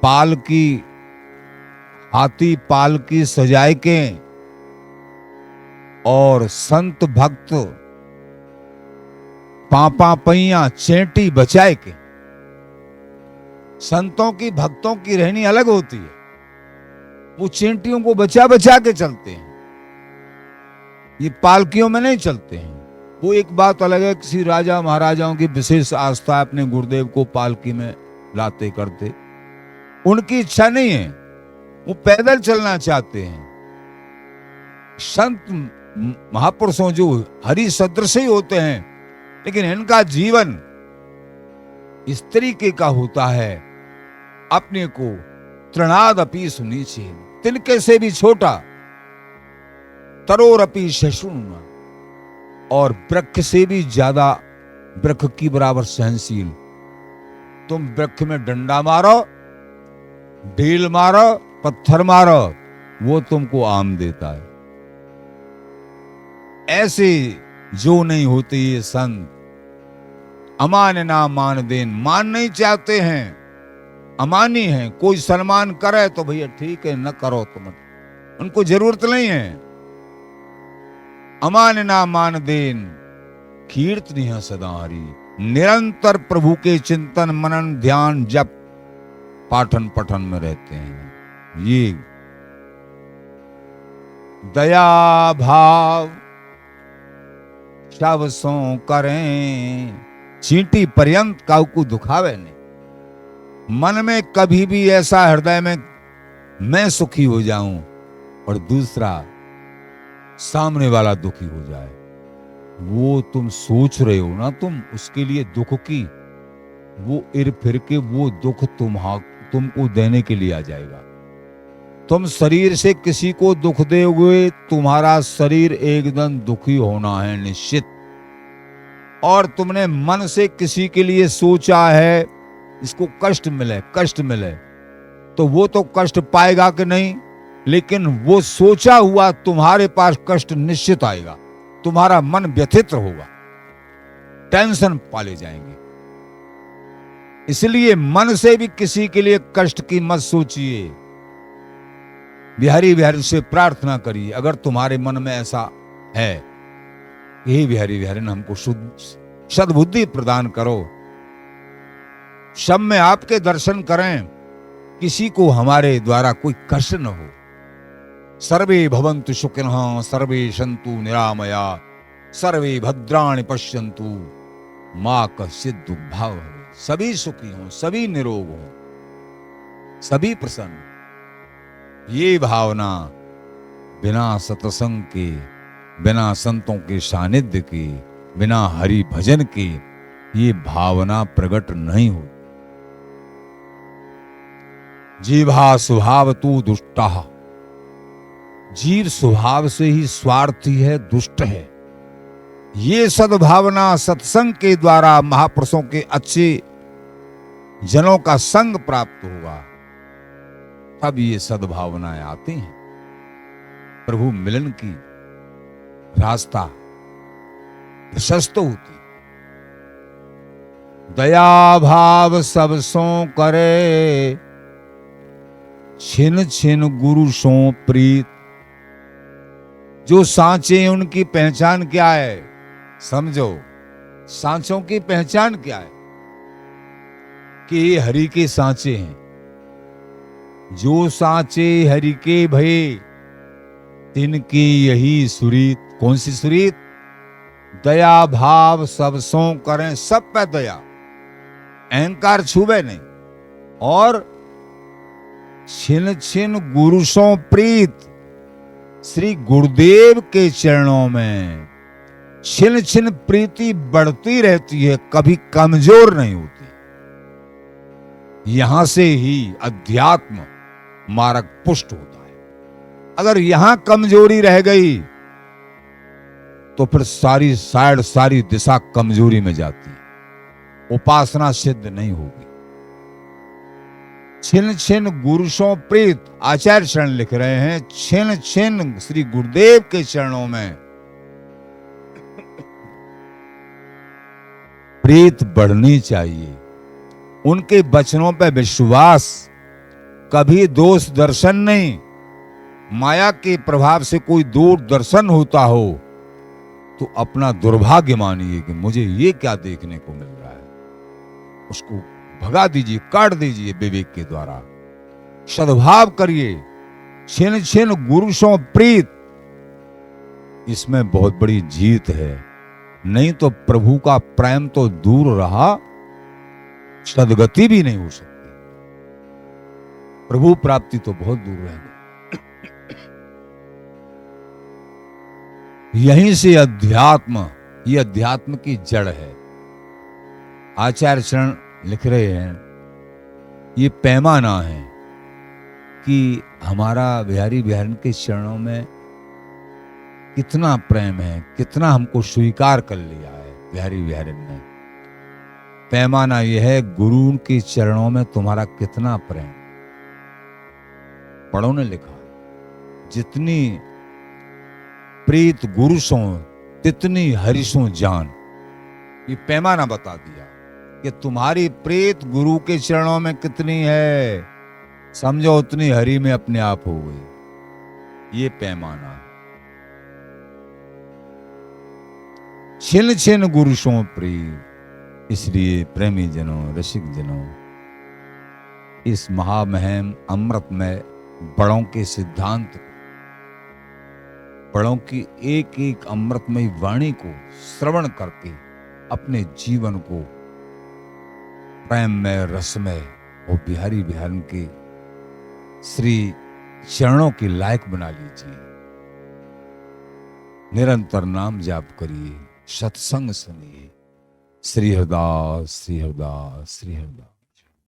पालकी, हाथी पालकी सजाए के, और संत भक्त पापा पैया चेंटी बचाए के। संतों की भक्तों की रहनी अलग होती है, वो चींटियों को बचा बचा के चलते हैं, ये पालकियों में नहीं चलते हैं। वो एक बात अलग है, किसी राजा महाराजाओं की विशेष आस्था अपने गुरुदेव को पालकी में लाते करते, उनकी इच्छा नहीं है, वो पैदल चलना चाहते हैं। संत महापुरुषों जो हरि सदृश ही होते हैं, लेकिन इनका जीवन इस तरीके का होता है, अपने को तृणाद अपी सुनीचे, तिनके से भी छोटा, तरोर अपी शशुना, और वृक्ष से भी ज्यादा वृक्ष की बराबर सहनशील। तुम वृक्ष में डंडा मारो, ढील मारो, पत्थर मारो, वो तुमको आम देता है। ऐसे जो नहीं होते ये संत, अमान ना मान देन, मान नहीं चाहते हैं, अमानी हैं। कोई सम्मान करे तो भैया ठीक है, न करो तो मत, उनको जरूरत नहीं है। अमान ना मान देन, कीर्तनीय सदा हरि, निरंतर प्रभु के चिंतन मनन ध्यान जप पाठन पठन में रहते हैं। ये दया भाव सब सो करें, चींटी पर्यंत काऊ को दुखावे नहीं। मन में कभी भी ऐसा हृदय में मैं सुखी हो जाऊं और दूसरा सामने वाला दुखी हो जाए, वो तुम सोच रहे हो ना, तुम उसके लिए दुख की, वो इर फिर के वो दुख तुमको देने के लिए आ जाएगा। तुम शरीर से किसी को दुख दोगे, तुम्हारा शरीर एकदम दुखी होना है निश्चित। और तुमने मन से किसी के लिए सोचा है इसको कष्ट मिले, तो वो तो कष्ट पाएगा कि नहीं, लेकिन वो सोचा हुआ तुम्हारे पास कष्ट निश्चित आएगा। तुम्हारा मन व्यथित होगा, टेंशन पाले जाएंगे। इसलिए मन से भी किसी के लिए कष्ट की मत सोचिए। बिहारी से प्रार्थना करिए, अगर तुम्हारे मन में ऐसा है, हे बिहारी ने हमको सद्बुद्धि प्रदान करो, सब में आपके दर्शन करें, किसी को हमारे द्वारा कोई कष्ट न हो। सर्वे भवन्तु सुखिनः, सर्वे सन्तु निरामया, सर्वे भद्राणि पश्यन्तु मा कश्चित् दुर्भावः भवेत्। सभी सुखी हों, सभी निरोग हों, सभी प्रसन्न। ये भावना बिना सत्संग के, बिना संतों के सानिध्य के, बिना हरि भजन के ये भावना प्रकट नहीं हो। जीवा स्वभाव तू दुष्टा, जीव स्वभाव से ही स्वार्थी है, दुष्ट है। ये सद्भावना सत्संग के द्वारा महापुरुषों के अच्छे जनों का संग प्राप्त होगा, तब ये सद्भावनाएं आती हैं। प्रभु मिलन की रास्ता प्रशस्त होती। दया भाव सब सो करे, छिन छिन गुरु सो प्रीत। जो सांचे हैं उनकी पहचान क्या है, समझो। सांचों की पहचान क्या है कि ये हरि के सांचे हैं। जो सांचे हरि के भये, तिनकी यही सुरीत। कौन सी सुरीत? दया भाव सब सो करें, सब पे दया, अहंकार छूबे नहीं। और छिन छिन गुरु सो प्रीत, श्री गुरुदेव के चरणों में छिन छिन प्रीति बढ़ती रहती है, कभी कमजोर नहीं होती। यहां से ही अध्यात्म मार्ग पुष्ट होता है। अगर यहां कमजोरी रह गई तो फिर सारी साइड सारी दिशा कमजोरी में जाती है, उपासना सिद्ध नहीं होगी। छिन छिन गुरु सो प्रीत, आचार्य शरण लिख रहे हैं, छिन छिन श्री गुरुदेव के चरणों में प्रीत बढ़नी चाहिए। उनके वचनों पर विश्वास, कभी दोष दर्शन नहीं। माया के प्रभाव से कोई दोष दर्शन होता हो तो अपना दुर्भाग्य मानिए कि मुझे ये क्या देखने को मिल रहा है। उसको भगा दीजिए, काट दीजिए विवेक के द्वारा। सद्भाव करिए। छिन छिन गुरु सो प्रीत, इसमें बहुत बड़ी जीत है। नहीं तो प्रभु का प्रेम तो दूर रहा, सदगति भी नहीं हो सकती। प्रभु प्राप्ति तो बहुत दूर रहेगी। यहीं से अध्यात्म, ये अध्यात्म की जड़ है। आचार्य शरण लिख रहे हैं, ये पैमाना है कि हमारा बिहारी बिहारी के चरणों में कितना प्रेम है, कितना हमको स्वीकार कर लिया है बिहारी बिहारी ने। पैमाना यह है, गुरु के चरणों में तुम्हारा कितना प्रेम। बड़ों ने लिखा, जितनी प्रीत गुरु सो तितनी हरि सो जान। ये पैमाना बता दिया कि तुम्हारी प्रीत गुरु के चरणों में कितनी है, समझो उतनी हरि में अपने आप हो गई। ये पैमाना। छिन छिन गुरु सो प्रीत, इसलिए प्रेमी जनों, रसिक जनों, इस महामहिम अमृत में बड़ों के सिद्धांत को, बड़ों की एक एक अमृतमयी वाणी को श्रवण करके अपने जीवन को प्रेम में, रस में और बिहारी बिहारी के श्री चरणों के लायक बना लीजिए। निरंतर नाम जाप करिए, सत्संग सुनिए। श्री हरदास, श्री हरदास, श्री हरदास।